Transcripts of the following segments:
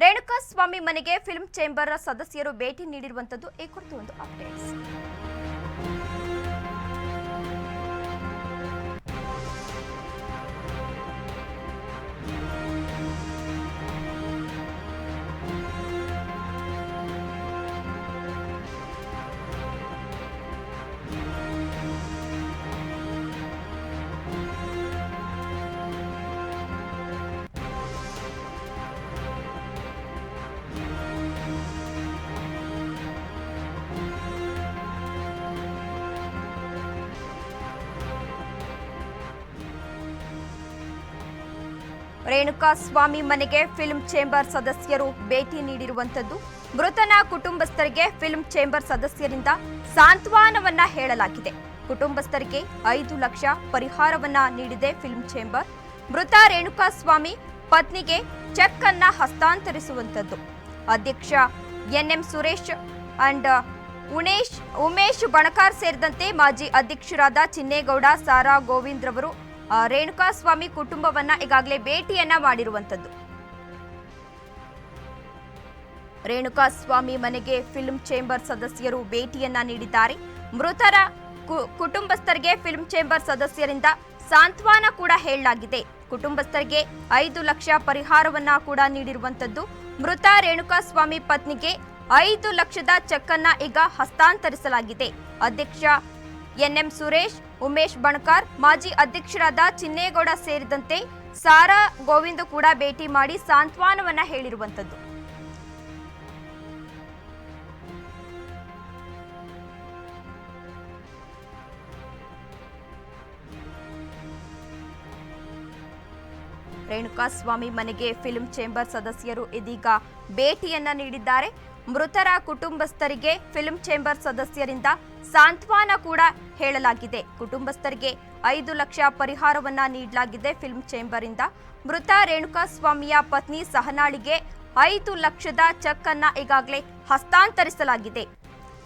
ರೇಣುಕಾಸ್ವಾಮಿ ಮನೆಗೆ film chamber ಸದಸ್ಯರು ಭೇಟಿ ನೀಡಿರುವಂತದ್ದು ಈ ಕುರಿತು ಒಂದು ಅಪ್ಡೇಟ್ಸ್. ರೇಣುಕಾಸ್ವಾಮಿ ಮನೆಗೆ ಫಿಲ್ಮ್ ಚೇಂಬರ್ ಸದಸ್ಯರು ಭೇಟಿ ನೀಡಿರುವಂತದ್ದು. ಮೃತನ ಕುಟುಂಬಸ್ಥರಿಗೆ ಫಿಲ್ಮ್ ಚೇಂಬರ್ ಸದಸ್ಯರಿಂದ ಸಾಂತ್ವನವನ್ನ ಹೇಳಲಾಗಿದೆ. ಕುಟುಂಬಸ್ಥರಿಗೆ 5 ಲಕ್ಷ ಪರಿಹಾರವನ್ನ ನೀಡಿದೆ ಫಿಲ್ಮ್ ಚೇಂಬರ್. ಮೃತ ರೇಣುಕಾಸ್ವಾಮಿ ಪತ್ನಿಗೆ ಚೆಕ್ ಅನ್ನ ಹಸ್ತಾಂತರಿಸುವಂತದ್ದು. ಅಧ್ಯಕ್ಷ ಎನ್ಎಂ ಸುರೇಶ್ ಅಂಡ್ ಉಮೇಶ್ ಬಣಕಾರ್ ಸೇರಿದಂತೆ ಮಾಜಿ ಅಧ್ಯಕ್ಷರಾದ ಚಿನ್ನೇಗೌಡ ಸಾರಾ ಗೋವಿಂದ್ ರವರು ರೇಣುಕಾಸ್ವಾಮಿ ಕುಟುಂಬವನ್ನ ಈಗಾಗಲೇ ಭೇಟಿಯನ್ನ ಮಾಡಿರುವಂತದ್ದು. ರೇಣುಕಾಸ್ವಾಮಿ ಮನೆಗೆ ಫಿಲ್ಮ್ ಚೇಂಬರ್ ಸದಸ್ಯರು ಭೇಟಿಯನ್ನ ನೀಡಿದ್ದಾರೆ. ಮೃತರ ಕುಟುಂಬಸ್ಥರಿಗೆ ಫಿಲ್ಮ್ ಚೇಂಬರ್ ಸದಸ್ಯರಿಂದ ಸಾಂತ್ವನ ಕೂಡ ಹೇಳಲಾಗಿದೆ. ಕುಟುಂಬಸ್ಥರಿಗೆ 5 ಲಕ್ಷ ಪರಿಹಾರವನ್ನ ಕೂಡ ನೀಡಿರುವಂತದ್ದು. ಮೃತ ರೇಣುಕಾಸ್ವಾಮಿ ಪತ್ನಿಗೆ 5 ಲಕ್ಷದ ಚೆಕ್ ಅನ್ನ ಈಗ ಹಸ್ತಾಂತರಿಸಲಾಗಿದೆ. ಅಧ್ಯಕ್ಷ ಎನ್ಎಂ ಸುರೇಶ್, ಉಮೇಶ್ ಬಣಕಾರ್, ಮಾಜಿ ಅಧ್ಯಕ್ಷರಾದ ಚಿನ್ನೇಗೌಡ ಸೇರಿದಂತೆ ಸಾರಾ ಗೋವಿಂದ್ ಕೂಡ ಭೇಟಿ ಮಾಡಿ ಸಾಂತ್ವನವನ್ನ ಹೇಳಿರುವಂತದ್ದು. ರೇಣುಕಾಸ್ವಾಮಿ ಮನೆಗೆ ಫಿಲ್ಮ್ ಚೇಂಬರ್ ಸದಸ್ಯರು ಇದೀಗ ಭೇಟಿಯನ್ನ ನೀಡಿದ್ದಾರೆ. ಮೃತರ ಕುಟುಂಬಸ್ಥರಿಗೆ ಫಿಲ್ಮ್ ಚೇಂಬರ್ ಸದಸ್ಯರಿಂದ ಸಾಂತ್ವನ ಕೂಡ ಹೇಳಲಾಗಿದೆ. ಕುಟುಂಬಸ್ಥರಿಗೆ 5 ಲಕ್ಷ ಪರಿಹಾರವನ್ನ ನೀಡಲಾಗಿದೆ ಫಿಲ್ಮ್ ಚೇಂಬರ್ ಇಂದ. ಮೃತ ರೇಣುಕಾಸ್ವಾಮಿಯ ಪತ್ನಿ ಸಹನಾಳಿಗೆ 5 ಲಕ್ಷದ ಚೆಕ್ ಅನ್ನ ಈಗಾಗಲೇ ಹಸ್ತಾಂತರಿಸಲಾಗಿದೆ.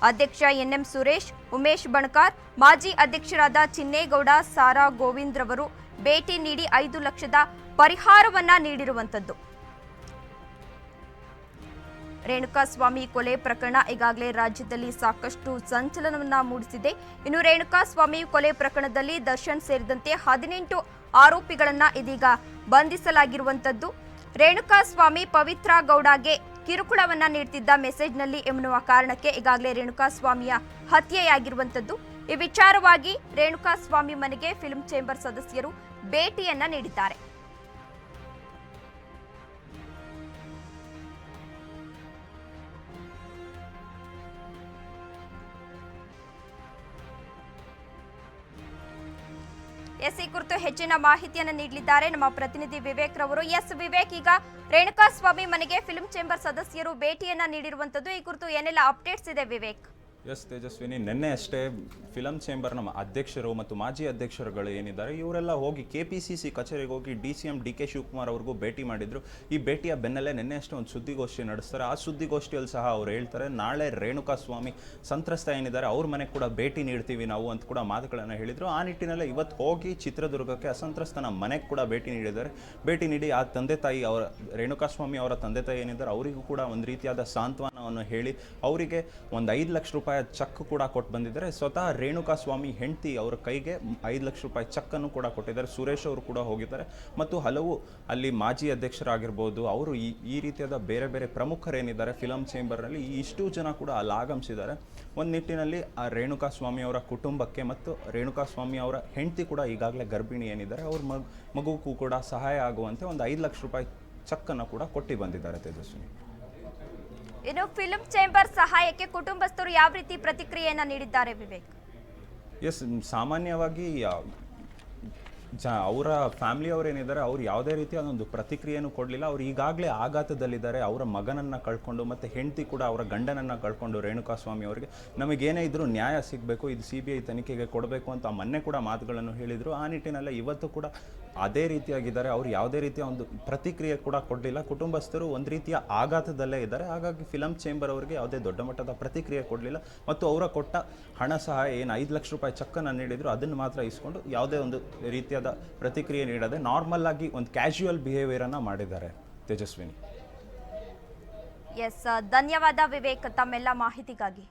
ಅಧ್ಯಕ್ಷ ಎನ್ಎಂ ಸುರೇಶ್, ಉಮೇಶ್ ಬಣಕಾರ್, ಮಾಜಿ ಅಧ್ಯಕ್ಷರಾದ ಚಿನ್ನೇಗೌಡ ಸಾರಾ ಗೋವಿಂದ್ ರವರು ಭೇಟಿ ನೀಡಿ 5 ಲಕ್ಷದ ಪರಿಹಾರವನ್ನ ನೀಡಿರುವಂತದ್ದು. ರೇಣುಕಾಸ್ವಾಮಿ ಕೊಲೆ ಪ್ರಕರಣ ಈಗಾಗಲೇ ರಾಜ್ಯದಲ್ಲಿ ಸಾಕಷ್ಟು ಸಂಚಲನವನ್ನ ಮೂಡಿಸಿದೆ. ಇನ್ನು ರೇಣುಕಾಸ್ವಾಮಿ ಕೊಲೆ ಪ್ರಕರಣದಲ್ಲಿ ದರ್ಶನ್ ಸೇರಿದಂತೆ 18 ಆರೋಪಿಗಳನ್ನ ಇದೀಗ ಬಂಧಿಸಲಾಗಿರುವಂತದ್ದು. ರೇಣುಕಾಸ್ವಾಮಿ ಪವಿತ್ರ ಗೌಡಗೆ ಕಿರುಕುಳವನ್ನ ನೀಡುತ್ತಿದ್ದ ಮೆಸೇಜ್ನಲ್ಲಿ ಎನ್ನುವ ಕಾರಣಕ್ಕೆ ಈಗಾಗಲೇ ರೇಣುಕಾಸ್ವಾಮಿಯ ಹತ್ಯೆಯಾಗಿರುವಂತದ್ದು. ಈ ವಿಚಾರವಾಗಿ ರೇಣುಕಾಸ್ವಾಮಿ ಮನೆಗೆ ಫಿಲ್ಮ್ ಚೇಂಬರ್ ಸದಸ್ಯರು ಭೇಟಿಯನ್ನ ನೀಡಿದ್ದಾರೆ. ಈ ಕುರಿತು ಹೆಚ್ಚಿನ ಮಾಹಿತಿಯನ್ನು ನೀಡಲಿದ್ದಾರೆ ನಮ್ಮ ಪ್ರತಿನಿಧಿ ವಿವೇಕ್ ರವರು. ವಿವೇಕ್, ಈಗ ರೇಣುಕಾಸ್ವಾಮಿ ಮನೆಗೆ ಫಿಲ್ಮ್ ಚೇಂಬರ್ ಸದಸ್ಯರು ಭೇಟಿಯನ್ನ ನೀಡಿರುವಂತದ್ದು, ಈ ಕುರಿತು ಏನೆಲ್ಲ ಅಪ್ಡೇಟ್ಸ್ ಇದೆ ವಿವೇಕ್? ತೇಜಸ್ವಿನಿ, ನಿನ್ನೆ ಅಷ್ಟೇ ಫಿಲಂ ಚೇಂಬರ್ ನಮ್ಮ ಅಧ್ಯಕ್ಷರು ಮತ್ತು ಮಾಜಿ ಅಧ್ಯಕ್ಷರುಗಳು ಏನಿದ್ದಾರೆ ಇವರೆಲ್ಲ ಹೋಗಿ KPCC ಕಚೇರಿಗೆ ಹೋಗಿ DCM DK ಶಿವಕುಮಾರ್ ಅವ್ರಿಗೂ ಭೇಟಿ ಮಾಡಿದ್ರು. ಈ ಭೇಟಿಯ ಬೆನ್ನಲ್ಲೇ ನಿನ್ನೆ ಅಷ್ಟೇ ಒಂದು ಸುದ್ದಿಗೋಷ್ಠಿ ನಡೆಸ್ತಾರೆ. ಆ ಸುದ್ದಿಗೋಷ್ಠಿಯಲ್ಲಿ ಸಹ ಅವ್ರು ಹೇಳ್ತಾರೆ, ನಾಳೆ ರೇಣುಕಾಸ್ವಾಮಿ ಸಂತ್ರಸ್ತ ಏನಿದ್ದಾರೆ ಅವ್ರ ಮನೆಗೆ ಕೂಡ ಭೇಟಿ ನೀಡ್ತೀವಿ ನಾವು ಅಂತ ಕೂಡ ಮಾತುಗಳನ್ನು ಹೇಳಿದ್ರು. ಆ ನಿಟ್ಟಿನಲ್ಲೇ ಇವತ್ತು ಹೋಗಿ ಚಿತ್ರದುರ್ಗಕ್ಕೆ ಅಸಂತ್ರಸ್ತನ ಮನೆಗೆ ಕೂಡ ಭೇಟಿ ನೀಡಿದ್ದಾರೆ. ಭೇಟಿ ನೀಡಿ ಆ ತಂದೆ ತಾಯಿ ಅವರ ರೇಣುಕಾಸ್ವಾಮಿ ಅವರ ತಂದೆ ತಾಯಿ ಏನಿದ್ದಾರೆ ಅವರಿಗೂ ಕೂಡ ಒಂದು ರೀತಿಯಾದ ಸಾಂತ್ವನವನ್ನು ಹೇಳಿ ಅವರಿಗೆ ಒಂದು 5 ಲಕ್ಷ ರೂಪಾಯಿ ಚೆಕ್ ಕೂಡ ಕೊಟ್ಟು ಬಂದಿದ್ದಾರೆ. ಸ್ವತಃ ರೇಣುಕಾಸ್ವಾಮಿ ಹೆಂಡತಿ ಅವರ ಕೈಗೆ 5 ಲಕ್ಷ ರೂಪಾಯಿ ಚೆಕ್ ಅನ್ನು ಕೂಡ ಕೊಟ್ಟಿದ್ದಾರೆ. ಸುರೇಶ್ ಅವರು ಕೂಡ ಹೋಗಿದ್ದಾರೆ ಮತ್ತು ಹಲವು ಅಲ್ಲಿ ಮಾಜಿ ಅಧ್ಯಕ್ಷರಾಗಿರ್ಬೋದು ಅವರು ಈ ರೀತಿಯಾದ ಬೇರೆ ಬೇರೆ ಪ್ರಮುಖರೇನಿದ್ದಾರೆ ಫಿಲಂ ಚೇಂಬರ್ನಲ್ಲಿ ಇಷ್ಟು ಜನ ಕೂಡ ಅಲ್ಲಿ ಆಗಮಿಸಿದ್ದಾರೆ. ಒಂದು ನಿಟ್ಟಿನಲ್ಲಿ ಆ ರೇಣುಕಾಸ್ವಾಮಿ ಅವರ ಕುಟುಂಬಕ್ಕೆ ಮತ್ತು ರೇಣುಕಾಸ್ವಾಮಿ ಅವರ ಹೆಂಡತಿ ಕೂಡ ಈಗಾಗಲೇ ಗರ್ಭಿಣಿ ಏನಿದ್ದಾರೆ ಅವ್ರ ಮಗುಗೂ ಕೂಡ ಸಹಾಯ ಆಗುವಂತೆ ಒಂದು 5 ಲಕ್ಷ ರೂಪಾಯಿ ಚೆಕ್ ಅನ್ನು ಕೂಡ ಕೊಟ್ಟು ಬಂದಿದ್ದಾರೆ. ತೇಜಸ್ವಿನಿ, ಇನ್ನು ಫಿಲ್ಮ್ ಚೇಂಬರ್ ಸಹಾಯಕ್ಕೆ ಕುಟುಂಬಸ್ಥರು ಯಾವ ರೀತಿ ಪ್ರತಿಕ್ರಿಯೆಯನ್ನ ನೀಡಿದ್ದಾರೆ ವಿವೇಕ್? ಸಾಮಾನ್ಯವಾಗಿ ಅವರ ಫ್ಯಾಮಿಲಿಯವರೇನಿದ್ದಾರೆ ಅವ್ರು ಯಾವುದೇ ರೀತಿಯಾದ ಒಂದು ಪ್ರತಿಕ್ರಿಯೆನೂ ಕೊಡಲಿಲ್ಲ. ಅವ್ರು ಈಗಾಗಲೇ ಆಘಾತದಲ್ಲಿದ್ದಾರೆ. ಅವರ ಮಗನನ್ನು ಕಳ್ಕೊಂಡು ಮತ್ತು ಹೆಂಡತಿ ಕೂಡ ಅವರ ಗಂಡನನ್ನು ಕಳ್ಕೊಂಡು ರೇಣುಕಾಸ್ವಾಮಿ ಅವರಿಗೆ ನಮಗೇನೇ ಇದ್ರೂ ನ್ಯಾಯ ಸಿಗಬೇಕು, ಇದು CBI ತನಿಖೆಗೆ ಕೊಡಬೇಕು ಅಂತ ಮೊನ್ನೆ ಕೂಡ ಮಾತುಗಳನ್ನು ಹೇಳಿದರು. ಆ ನಿಟ್ಟಿನಲ್ಲೇ ಇವತ್ತು ಕೂಡ ಅದೇ ರೀತಿಯಾಗಿದ್ದಾರೆ. ಅವ್ರು ಯಾವುದೇ ರೀತಿಯ ಒಂದು ಪ್ರತಿಕ್ರಿಯೆ ಕೂಡ ಕೊಡಲಿಲ್ಲ. ಕುಟುಂಬಸ್ಥರು ಒಂದು ರೀತಿಯ ಆಘಾತದಲ್ಲೇ ಇದ್ದಾರೆ. ಹಾಗಾಗಿ ಫಿಲಂ ಚೇಂಬರ್ ಅವರಿಗೆ ಯಾವುದೇ ದೊಡ್ಡ ಮಟ್ಟದ ಪ್ರತಿಕ್ರಿಯೆ ಕೊಡಲಿಲ್ಲ ಮತ್ತು ಅವರ ಕೊಟ್ಟ ಹಣ ಸಹಾಯ ಏನು 5 ಲಕ್ಷ ರೂಪಾಯಿ ಚೆಕ್ಕನ್ನು ನೀಡಿದ್ರು ಅದನ್ನು ಮಾತ್ರ ಇಸ್ಕೊಂಡು ಯಾವುದೇ ಒಂದು ರೀತಿಯಾದ ಪ್ರತಿಕ್ರಿಯೆ ನೀಡದೆ ನಾರ್ಮಲ್ ಆಗಿ ಒಂದು ಕ್ಯಾಶುಯಲ್ ಬಿಹೇವಿಯರನ್ನು ಮಾಡಿದ್ದಾರೆ. ತೇಜಸ್ವಿನಿ, ಎಸ್ ಧನ್ಯವಾದ ವಿವೇಕ್ ತಮ್ಮೆಲ್ಲ ಮಾಹಿತಿಗಾಗಿ.